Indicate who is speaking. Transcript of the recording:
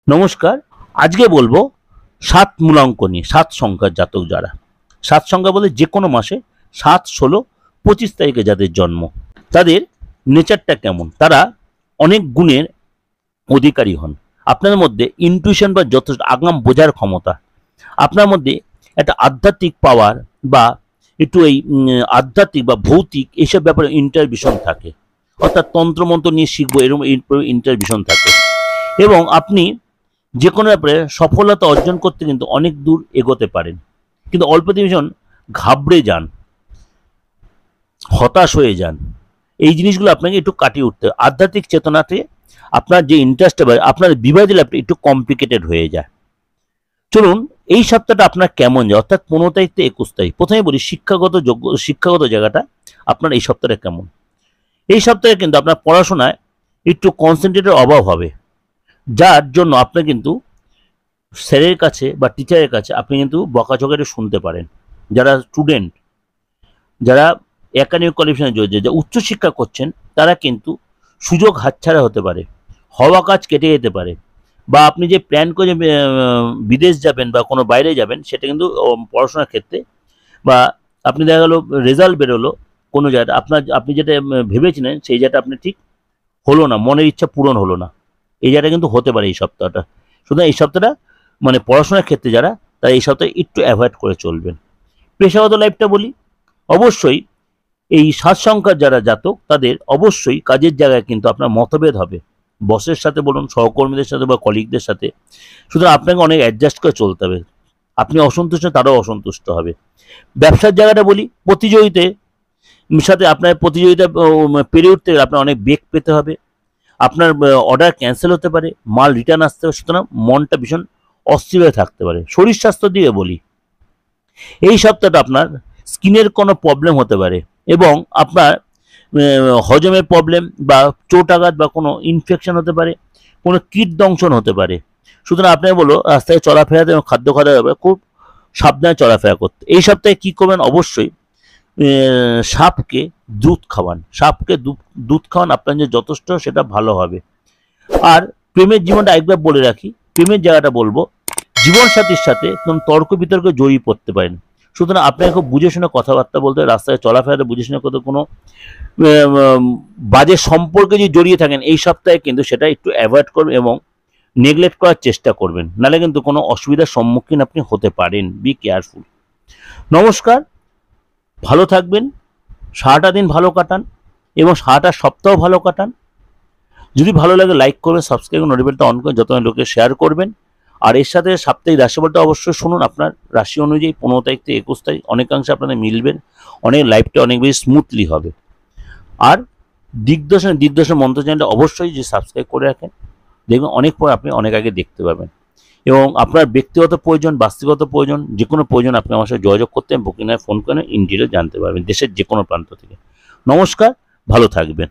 Speaker 1: নমস্কার। আজকে বলবো ৭ মূলাঙ্ক নিয়ে। ৭ সংখ্যার জাতক যারা। ৭ সংখ্যা বলে যেকোনো মাসে ৭, ১৬, ২৫ তারিখে যাদের জন্ম, তাদের নেচারটা কেমন? তারা অনেক গুণের অধিকারী হন। আপনাদের মধ্যে ইনটিউশন বা যথেষ্ট আগাম বোঝার ক্ষমতা, আপনার মধ্যে একটা আধ্যাত্মিক পাওয়ার বা একটু এই আধ্যাত্মিক বা ভৌতিক এইসব ব্যাপারে ইন্টারভিশন থাকে। অর্থাৎ তন্ত্রমন্ত্র নিয়ে শিখবো এরকম ইন্টারভিশন থাকে। এবং আপনি যে কোনো ব্যাপারে সফলতা অর্জন করতে কিন্তু অনেক দূর এগোতে পারেন, কিন্তু অল্পতে ভীষণ ঘাবড়ে যান, হতাশ হয়ে যান। এই জিনিসগুলো আপনাকে একটু কাটিয়ে উঠতে হবে। আধ্যাত্মিক চেতনাতে আপনার যে ইন্টারেস্ট হবে, আপনার বিবাহ লাইফটা একটু কমপ্লিকেটেড হয়ে যায়। চলুন এই সপ্তাহটা আপনার কেমন যায়, অর্থাৎ 15 তারিখ থেকে 21 তারিখ। প্রথমে বলি শিক্ষাগত জায়গাটা আপনার এই সপ্তাহটা কেমন। এই সপ্তাহে কিন্তু আপনার পড়াশোনায় একটু কনসেন্ট্রেটের অভাব হবে, যার জন্য আপনি কিন্তু স্যারের কাছে বা টিচারের কাছে আপনি কিন্তু বকাঝকাটা শুনতে পারেন। যারা স্টুডেন্ট, যারা একাডেমিক কোয়ালিফিকেশনে রয়েছে, যারা উচ্চশিক্ষা করছেন, তারা কিন্তু সুযোগ হাতছাড়া হতে পারে, হওয়া কাজ কেটে যেতে পারে, বা আপনি যে প্ল্যান করে বিদেশ যাবেন বা কোনো বাইরে যাবেন, সেটা কিন্তু পড়াশোনার ক্ষেত্রে, বা আপনি দেখা গেলো রেজাল্ট বেরোলো কোনো জায়গাটা, আপনি যেটা ভেবেছিলেন সেই জায়গাটা আপনি ঠিক হলো না, মনের ইচ্ছা পূরণ হলো না, এই জায়গাটা কিন্তু হতে পারে এই সপ্তাহটা। সুতরাং এই সপ্তাহটা মানে পড়াশোনার ক্ষেত্রে যারা, তারা এই সপ্তাহে একটু অ্যাভয়েড করে চলবেন। পেশাগত লাইফটা বলি, অবশ্যই এই ৭ সংখ্যার যারা জাতক, তাদের অবশ্যই কাজের জায়গায় কিন্তু আপনার মতভেদ হবে, বসের সাথে বলুন, সহকর্মীদের সাথে বা কলিগদের সাথে। সুতরাং আপনাকে অনেক অ্যাডজাস্ট করে চলতে হবে। আপনি অসন্তুষ্ট, তারাও অসন্তুষ্ট হবে। ব্যবসার জায়গাটা বলি, প্রতিযোগিতার সাথে আপনার প্রতিযোগিতা পেরে উঠতে গেলে আপনার অনেক বেগ পেতে হবে। আপনার অর্ডার ক্যান্সেল হতে পারে, মাল রিটার্ন আসতে পারে, সুতরাং মনটা ভীষণ অস্থির হয়ে থাকতে পারে। শরীর স্বাস্থ্য দিয়ে বলি, এই সপ্তাহটা আপনার স্কিনের কোনো প্রবলেম হতে পারে, এবং আপনার হজমের প্রবলেম বা চোট আঘাত বা কোনো ইনফেকশন হতে পারে, কোনো কীট দংশন হতে পারে। সুতরাং আপনাকে বলো রাস্তায় চলাফেরাতে এবং খাদ্য খাওয়া ব্যাপারে খুব সাবধানে চলাফেরা করতে। এই সপ্তাহে কী করবেন, অবশ্যই সাপকে দুধ খাওয়ান। সাপকে দুধ খাওয়ান, আপনার যে যথেষ্ট সেটা ভালো হবে। আর প্রেমের জীবনটা একবার বলে রাখি, প্রেমের জায়গাটা বলবো, জীবনসাথীর সাথে কোনো তর্ক বিতর্কে জড়িয়ে পড়তে পারেন। সুতরাং আপনাকে খুব বুঝে শুনে কথাবার্তা বলতে হবে, রাস্তায় চলাফেরাতে বুঝে শুনে করতে, কোনো বাজে সম্পর্কে যদি জড়িয়ে থাকেন এই সপ্তাহে কিন্তু সেটা একটু অ্যাভয়েড করবেন এবং নেগলেক্ট করার চেষ্টা করবেন, নাহলে কিন্তু কোনো অসুবিধার সম্মুখীন আপনি হতে পারেন। Be careful. নমস্কার, ভালো থাকবেন, সারাটা দিন ভালো কাটান এবং সারাটা সপ্তাহ ভালো কাটান। যদি ভালো লাগে লাইক করবেন, সাবস্ক্রাইব করে নোটিফিকেশনটা অন করে যত লোকে শেয়ার করবেন। আর এর সাথে সাপ্তাহিক রাশিফলটা অবশ্যই শুনুন। আপনার রাশি অনুযায়ী 15 তারিখ থেকে 21 তারিখ অনেকাংশে আপনাদের মিলবেন, অনেক লাইফটা অনেক বেশি স্মুথলি হবে। আর দিগদর্শন মন্ত্র চ্যানেলটা অবশ্যই যে সাবস্ক্রাইব করে রাখেন, দেখবেন অনেক পর আপনি অনেক আগে দেখতে পাবেন। এবং আপনার ব্যক্তিগত প্রয়োজন, বাস্তবগত প্রয়োজন, যে কোনো প্রয়োজন আপনি আমার সাথে যোগাযোগ করতে, বুকিং ফোন করে ইন ডিটেল জানতে পারবেন, দেশের যে কোনো প্রান্ত থেকে। নমস্কার, ভালো থাকবেন।